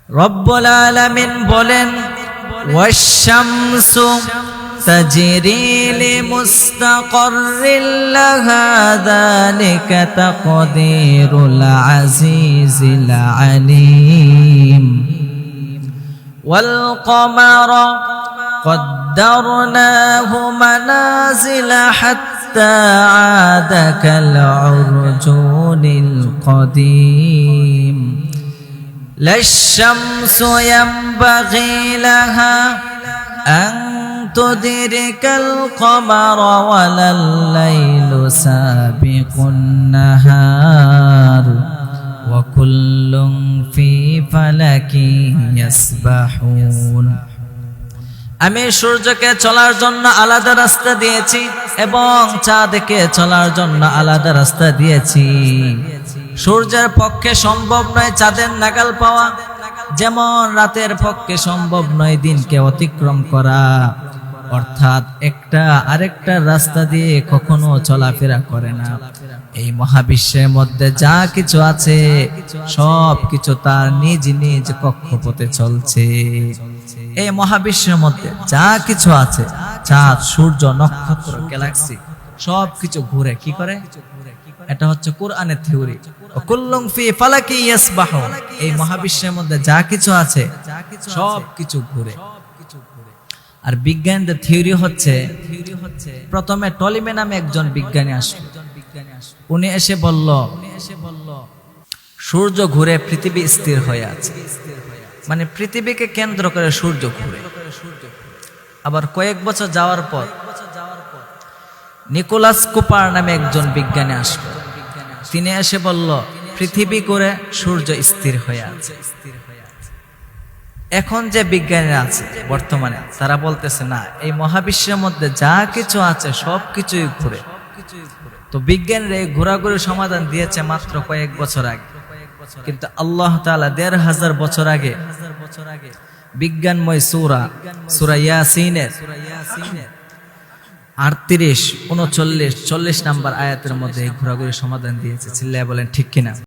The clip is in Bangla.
রব্বুল আলামিন বলেন ওয়াশ-শামসু তাজরি লিমুস্তাকাররিন লাহা যালিকা তাকদীরুল আজিজিল আলীম ওয়াল কমারা قدرناه منازل حتى عاد كالعرجون القديم لا الشمس ينبغي لها أن تدرك القمر ولا الليل سابق النهار وكل في فلك يسبحون আমি সূর্যকে চলার জন্য আলাদা রাস্তা দিয়েছি এবং চাঁদকে চলার জন্য আলাদা রাস্তা দিয়েছি। সূর্যের পক্ষে সম্ভব নয় চাঁদের নাগাল পাওয়া, যেমন রাতের পক্ষে সম্ভব নয় দিনকে অতিক্রম করা। অর্থাৎ একটা আরেকটা রাস্তা দিয়ে কখনো চলাফেরা করে না। এই মহাবিশ্বের মধ্যে যা কিছু আছে সব কিছু তার নিজ নিজ কক্ষপথে চলছে। এই মহাবিশ্বের মধ্যে যা কিছু আছে, চাঁদ, সূর্য, নক্ষত্র, গ্যালাক্সি, সব কিছু ঘুরে কি করে? এটা হচ্ছে কোরআনের থিওরি। কুল্লুম ফি ফালাকি ইয়াসবাহুন। এই মহাবিশ্বের মধ্যে যা কিছু আছে সব কিছু ঘুরে। আর বিজ্ঞানদের থিওরি হচ্ছে, প্রথমে টলিমে নামে একজন বিজ্ঞানী আসলো। উনি এসে বলল সূর্য ঘুরে, পৃথিবী স্থির হয়ে আছে। মানে পৃথিবীকে কেন্দ্র করে সূর্য ঘুরে। আবার কয়েক বছর যাওয়ার পর নিকোলাস কুপার নামে একজন বিজ্ঞানী আসলো। তিনি এসে বলল পৃথিবী ঘুরে, সূর্য স্থির হয়ে আছে। এখন যে বিজ্ঞানীরা আছে বর্তমানে, তারা বলতেছে না, এই মহাবিশ্বের মধ্যে যা কিছু আছে সব কিছুই ঘুরে। তো বিজ্ঞানীরা এই ঘোরাঘুরির সমাধান দিয়েছে মাত্র কয়েক বছর আগে। কিন্তু আল্লাহ তাআলা ১৫০০ বছর আগে বিজ্ঞানময় সূরা ইয়াসিনের ৩৮, ৩৯, ৪০ নাম্বার আয়াতের মধ্যে এই ঘোরাঘুরির সমাধান দিয়েছে। চিল্লায়া বলেন ঠিক কিনা?